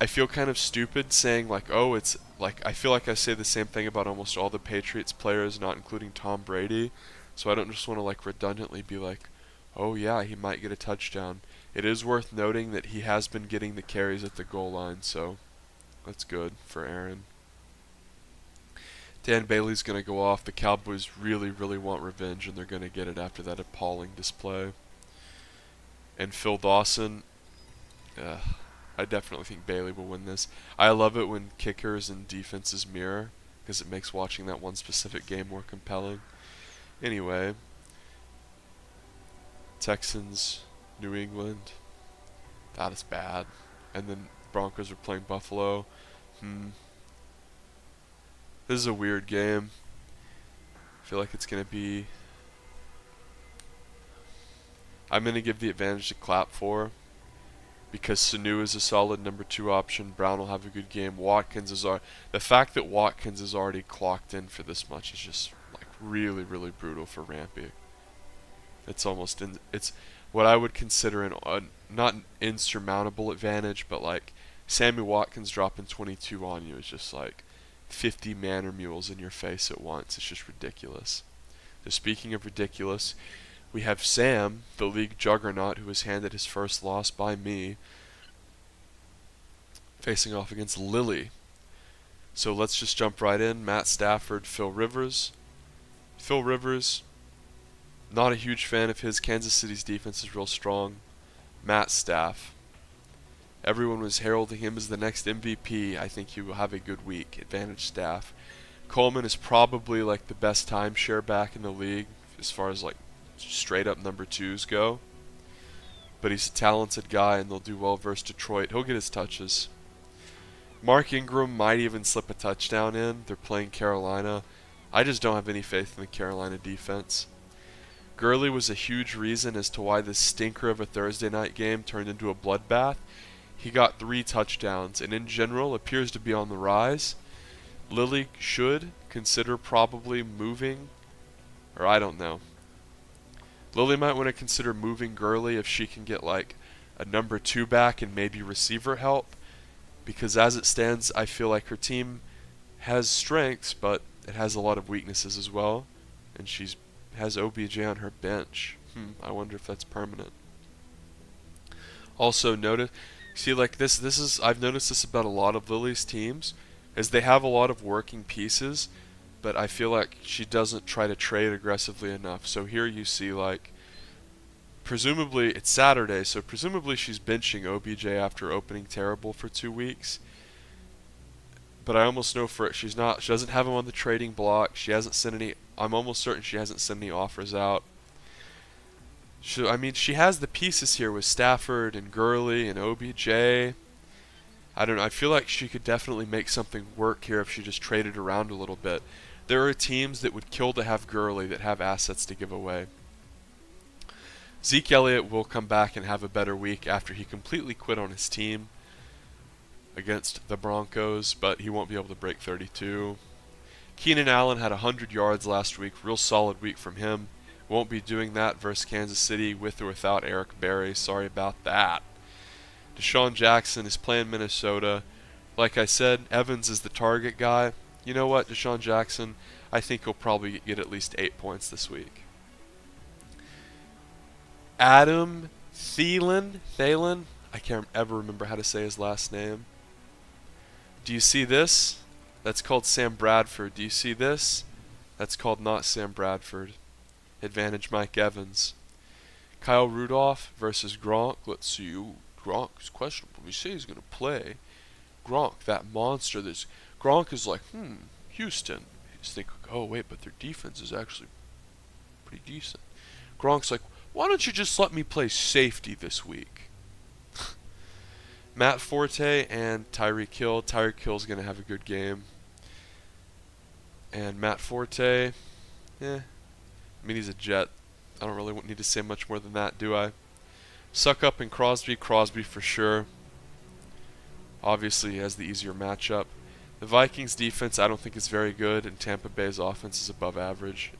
I feel kind of stupid saying, like, oh, it's like, I feel like I say the same thing about almost all the Patriots players, not including Tom Brady. So I don't just want to, like, redundantly be like, oh, yeah, he might get a touchdown. It is worth noting that he has been getting the carries at the goal line, so that's good for Aaron. Dan Bailey's going to go off. The Cowboys really, really want revenge, and they're going to get it after that appalling display. And Phil Dawson, I definitely think Bailey will win this. I love it when kickers and defenses mirror. because it makes watching that one specific game more compelling. Anyway, Texans, New England, that is bad. And then Broncos are playing Buffalo. This is a weird game. I feel like it's going to be... I'm going to give the advantage to Clap for, because Sanu is a solid number 2 option. Brown will have a good game. Watkins is the fact that Watkins is already clocked in for this much is just like really, really brutal for Rampy. It's almost it's what I would consider not an insurmountable advantage, but like Sammy Watkins dropping 22 on you is just like 50 manor mules in your face at once. It's just ridiculous. So speaking of ridiculous, we have Sam, the league juggernaut, who was handed his first loss by me, facing off against Lily. So let's just jump right in. Matt Stafford, Phil Rivers. Phil Rivers, not a huge fan of his. Kansas City's defense is real strong. Matt Staff. Everyone was heralding him as the next MVP. I think he will have a good week. Advantage Staff. Coleman is probably like the best timeshare back in the league as far as like straight up number 2s go. But he's a talented guy and they'll do well versus Detroit. He'll get his touches. Mark Ingram might even slip a touchdown in. They're playing Carolina. I just don't have any faith in the Carolina defense. Gurley was a huge reason as to why this stinker of a Thursday night game turned into a bloodbath. He got 3 touchdowns and in general appears to be on the rise. Lily should consider probably moving, or I don't know. Lily might want to consider moving Gurley if she can get like a number 2 back and maybe receiver help, because as it stands I feel like her team has strengths but it has a lot of weaknesses as well, and she has OBJ on her bench. I wonder if that's permanent. Also notice, see like this is I've noticed this about a lot of Lily's teams, is they have a lot of working pieces, but I feel like she doesn't try to trade aggressively enough. So here you see like, presumably it's Saturday, so presumably she's benching OBJ after opening terrible for 2 weeks. But I almost know for it she doesn't have him on the trading block. She hasn't sent any, I'm almost certain she hasn't sent any offers out. I mean, she has the pieces here with Stafford and Gurley and OBJ. I don't know, I feel like she could definitely make something work here if she just traded around a little bit. There are teams that would kill to have Gurley that have assets to give away. Zeke Elliott will come back and have a better week after he completely quit on his team against the Broncos, but he won't be able to break 32. Keenan Allen had 100 yards last week, real solid week from him. Won't be doing that versus Kansas City with or without Eric Berry. Sorry about that. Deshaun Jackson is playing Minnesota. Like I said, Evans is the target guy. You know what, Deshaun Jackson, I think he'll probably get at least 8 points this week. Adam Thielen, I can't ever remember how to say his last name. Do you see this? That's called Sam Bradford. Do you see this? That's called not Sam Bradford. Advantage Mike Evans. Kyle Rudolph versus Gronk. Let's see. Ooh, Gronk is questionable. We say he's going to play. Gronk, that monster. Gronk is like, Houston. You just think, oh wait, but their defense is actually pretty decent. Gronk's like, why don't you just let me play safety this week? Matt Forte and Tyreek Hill. Tyreek Hill's going to have a good game. And Matt Forte, I mean, he's a Jet. I don't really need to say much more than that, do I? Suck up and Crosby. Crosby for sure. Obviously, he has the easier matchup. The Vikings defense I don't think is very good, and Tampa Bay's offense is above average.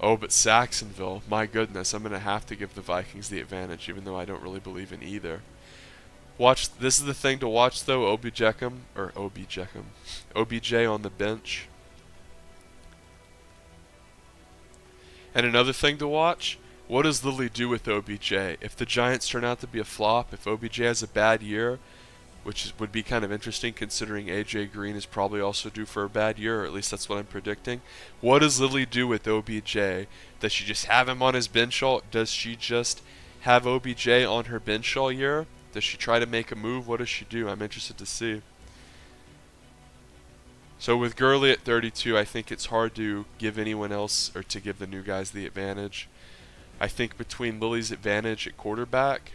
Oh, but Saxonville, my goodness, I'm going to have to give the Vikings the advantage, even though I don't really believe in either. This is the thing to watch though, OBJ on the bench. And another thing to watch, what does Lily do with OBJ? If the Giants turn out to be a flop, if OBJ has a bad year, which would be kind of interesting considering AJ Green is probably also due for a bad year, or at least that's what I'm predicting. What does Lily do with OBJ? Does she just have him on his bench all? Does she just have OBJ on her bench all year? Does she try to make a move? What does she do? I'm interested to see. So with Gurley at 32, I think it's hard to give anyone else or to give the new guys the advantage. I think between Lily's advantage at quarterback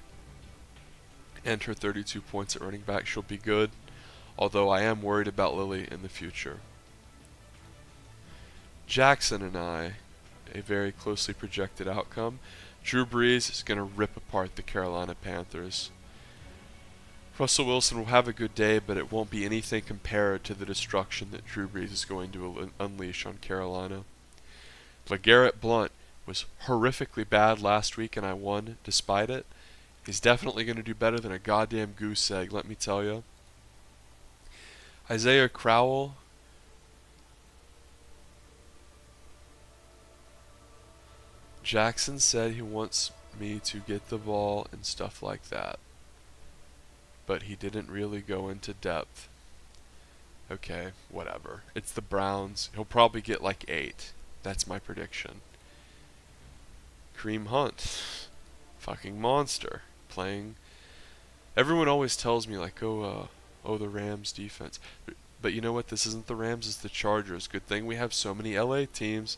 and her 32 points at running back, she'll be good. Although I am worried about Lily in the future. Jackson and I, a very closely projected outcome. Drew Brees is going to rip apart the Carolina Panthers. Russell Wilson will have a good day, but it won't be anything compared to the destruction that Drew Brees is going to unleash on Carolina. LeGarrette Blount was horrifically bad last week, and I won despite it. He's definitely going to do better than a goddamn goose egg, let me tell you. Isaiah Crowell. Jackson said he wants me to get the ball and stuff like that, but he didn't really go into depth. Okay, whatever. It's the Browns. He'll probably get like 8. That's my prediction. Kareem Hunt. Fucking monster. Playing. Everyone always tells me like, oh, the Rams defense. But you know what? This isn't the Rams, it's the Chargers. Good thing we have so many LA teams.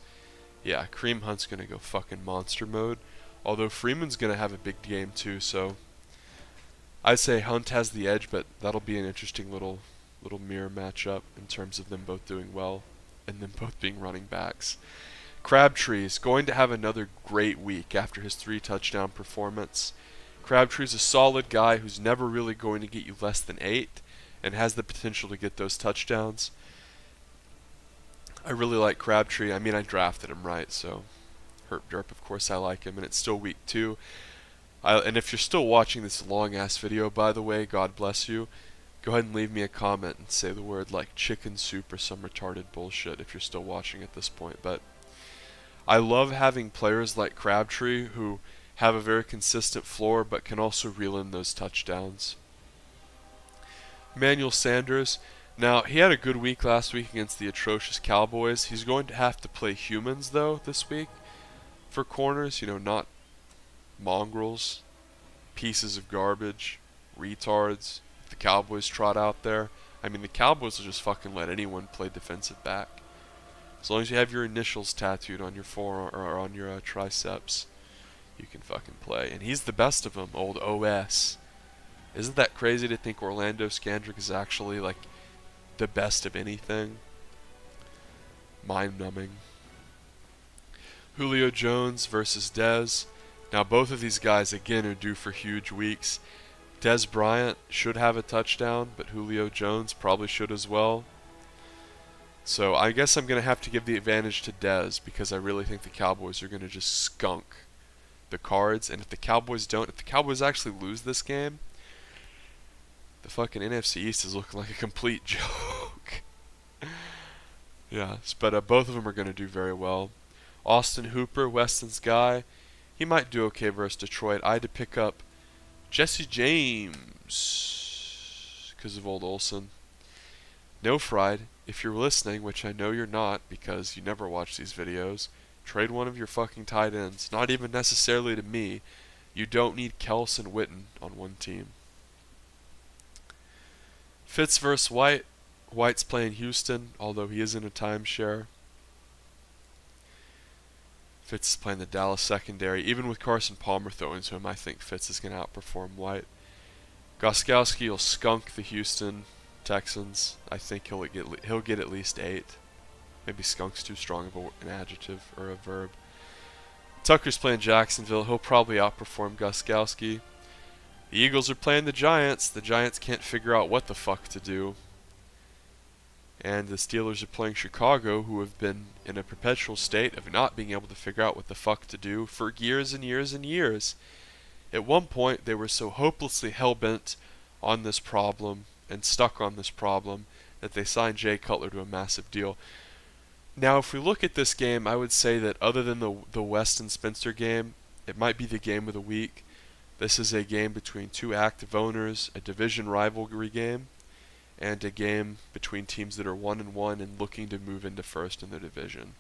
Yeah, Kareem Hunt's going to go fucking monster mode. Although Freeman's going to have a big game too, so I'd say Hunt has the edge, but that'll be an interesting little mirror matchup in terms of them both doing well and them both being running backs. Crabtree is going to have another great week after his 3 touchdown performance. Crabtree's a solid guy who's never really going to get you less than 8 and has the potential to get those touchdowns. I really like Crabtree. I mean, I drafted him, right? So, herp derp, of course I like him, and it's still week 2. And if you're still watching this long-ass video, by the way, God bless you, go ahead and leave me a comment and say the word like chicken soup or some retarded bullshit if you're still watching at this point. But I love having players like Crabtree who have a very consistent floor but can also reel in those touchdowns. Emmanuel Sanders, now he had a good week last week against the atrocious Cowboys. He's going to have to play humans though this week for corners, not mongrels, pieces of garbage, retards. The Cowboys trot out there. I mean, the Cowboys will just fucking let anyone play defensive back. As long as you have your initials tattooed on your forearm or on your triceps, you can fucking play. And he's the best of them, old OS. Isn't that crazy to think Orlando Scandrick is actually like the best of anything? Mind-numbing. Julio Jones versus Dez. Now both of these guys again are due for huge weeks. Dez Bryant should have a touchdown, but Julio Jones probably should as well. So I guess I'm going to have to give the advantage to Dez because I really think the Cowboys are going to just skunk the Cards. And if the Cowboys actually lose this game, the fucking NFC East is looking like a complete joke. Yeah, but both of them are going to do very well. Austin Hooper, Weston's guy, he might do okay versus Detroit. I had to pick up Jesse James because of old Olsen. No Fried, if you're listening, which I know you're not because you never watch these videos, trade one of your fucking tight ends. Not even necessarily to me. You don't need Kels and Witten on one team. Fitz versus White. White's playing Houston, although he is in a timeshare. Fitz is playing the Dallas secondary. Even with Carson Palmer throwing to him, I think Fitz is going to outperform White. Gostkowski will skunk the Houston Texans. I think he'll get at least 8. Maybe skunk's too strong of an adjective or a verb. Tucker's playing Jacksonville. He'll probably outperform Gostkowski. The Eagles are playing the Giants. The Giants can't figure out what the fuck to do. And the Steelers are playing Chicago, who have been in a perpetual state of not being able to figure out what the fuck to do for years and years and years. At one point, they were so hopelessly hell-bent on this problem and stuck on this problem that they signed Jay Cutler to a massive deal. Now, if we look at this game, I would say that other than the Weston Spencer game, it might be the game of the week. This is a game between two active owners, a division rivalry game, and a game between teams that are 1-1 and looking to move into first in the division.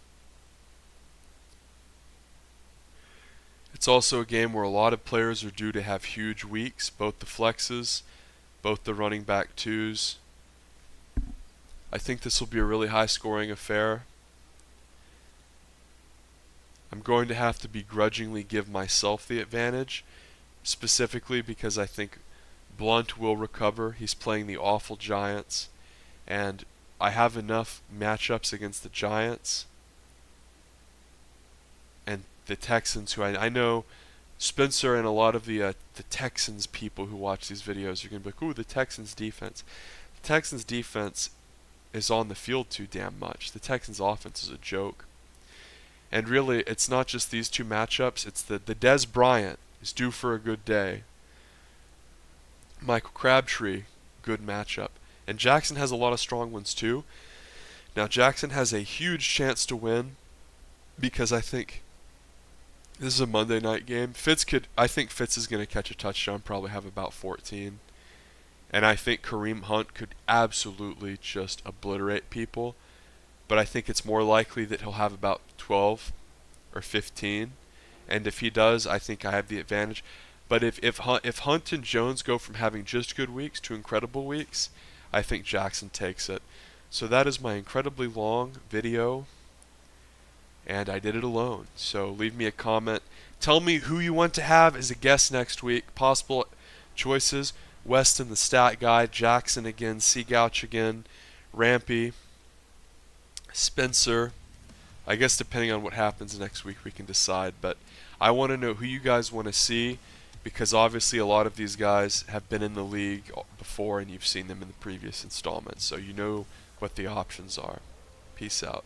It's also a game where a lot of players are due to have huge weeks, both the flexes, both the running back twos. I think this will be a really high scoring affair. I'm going to have to begrudgingly give myself the advantage, specifically because I think Blunt will recover. He's playing the awful Giants, and I have enough matchups against the Giants and the Texans, who I know Spencer and a lot of the Texans people who watch these videos are going to be like, ooh, the Texans defense. The Texans defense is on the field too damn much. The Texans offense is a joke. And really, it's not just these two matchups, it's the Des Bryant is due for a good day. Michael Crabtree, good matchup. And Jackson has a lot of strong ones too. Now Jackson has a huge chance to win because I think this is a Monday night game. I think Fitz is going to catch a touchdown, probably have about 14. And I think Kareem Hunt could absolutely just obliterate people. But I think it's more likely that he'll have about 12 or 15. And if he does, I think I have the advantage. But if Hunt and Jones go from having just good weeks to incredible weeks, I think Jackson takes it. So that is my incredibly long video, and I did it alone. So leave me a comment. Tell me who you want to have as a guest next week. Possible choices: Weston, the stat guy; Jackson again; Seagouch again; Rampy; Spencer. I guess depending on what happens next week, we can decide. But I want to know who you guys want to see, because obviously a lot of these guys have been in the league before and you've seen them in the previous installments, so you know what the options are. Peace out.